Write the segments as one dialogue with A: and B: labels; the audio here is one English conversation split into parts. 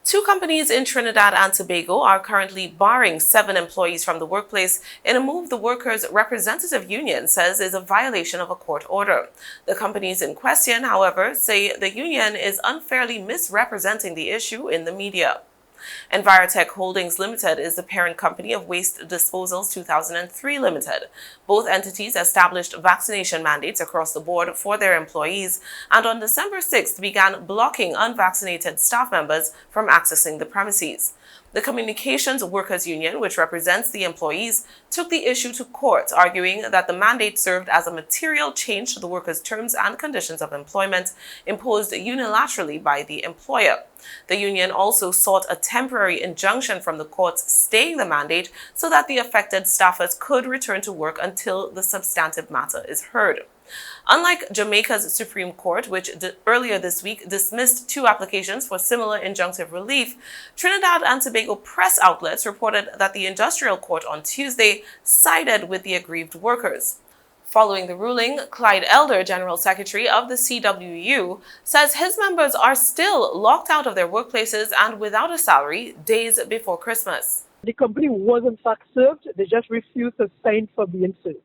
A: Two companies in Trinidad and Tobago are currently barring 7 employees from the workplace in a move the workers' representative union says is a violation of a court order. The companies in question, however, say the union is unfairly misrepresenting the issue in the media. Envirotech Holdings Limited is the parent company of Waste Disposals 2003 Limited. Both entities established vaccination mandates across the board for their employees and on December 6th began blocking unvaccinated staff members from accessing the premises. The Communications Workers Union, which represents the employees, took the issue to court, arguing that the mandate served as a material change to the workers' terms and conditions of employment imposed unilaterally by the employer. The union also sought a temporary injunction from the courts staying the mandate so that the affected staffers could return to work until the substantive matter is heard. Unlike Jamaica's Supreme Court, which earlier this week dismissed 2 applications for similar injunctive relief, Trinidad and Tobago press outlets reported that the Industrial Court on Tuesday sided with the aggrieved workers. Following the ruling, Clyde Elder, General Secretary of the CWU, says his members are still locked out of their workplaces and without a salary days before Christmas.
B: The company was in fact served, they just refused to sign for being served.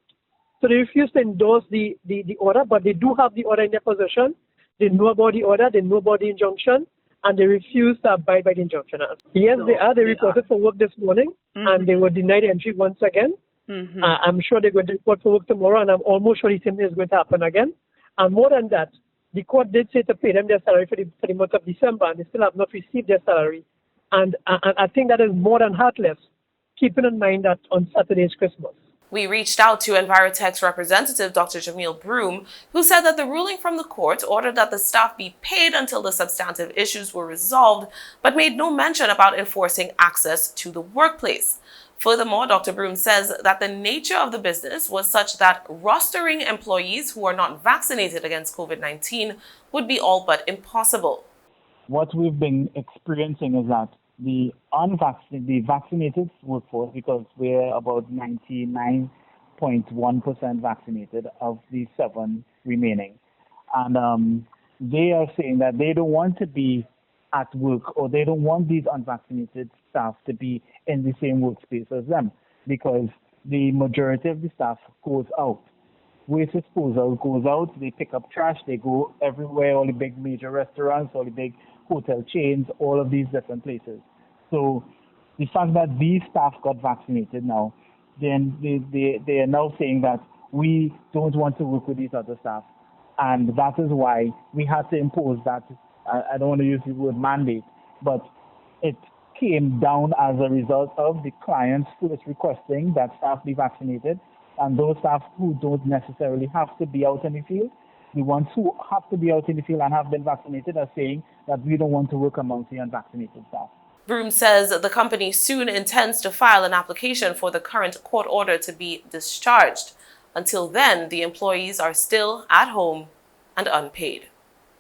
B: So they refused to endorse the order, but they do have the order in their possession. They know about the order, they know about the injunction, and they refuse to abide by the injunction. Yes, they are. They reported for work this morning, and they were denied entry once again. I'm sure they're going to report for work tomorrow, and I'm almost sure the same thing is going to happen again. And more than that, the court did say to pay them their salary for the month of December, and they still have not received their salary. And I think that is more than heartless, keeping in mind that on Saturday is Christmas.
A: We reached out to Envirotech's representative, Dr. Jamil Broom, who said that the ruling from the court ordered that the staff be paid until the substantive issues were resolved, but made no mention about enforcing access to the workplace. Furthermore, Dr. Broom says that the nature of the business was such that rostering employees who are not vaccinated against COVID-19 would be all but impossible.
C: What we've been experiencing is that the vaccinated workforce, because we're about 99.1% vaccinated of the 7 remaining, and they are saying that they don't want to be at work, or they don't want these unvaccinated staff to be in the same workspace as them, because the majority of the staff goes out. Waste disposal goes out, they pick up trash, they go everywhere, all the big major restaurants, all the big hotel chains, all of these different places. So the fact that these staff got vaccinated now, then they are now saying that we don't want to work with these other staff. And that is why we had to impose that, I don't want to use the word mandate, but it came down as a result of the clients first requesting that staff be vaccinated, and those staff who don't necessarily have to be out in the field, the ones who have to be out in the field and have been vaccinated are saying that we don't want to work amongst the unvaccinated staff.
A: Broom says the company soon intends to file an application for the current court order to be discharged. Until then, the employees are still at home and unpaid.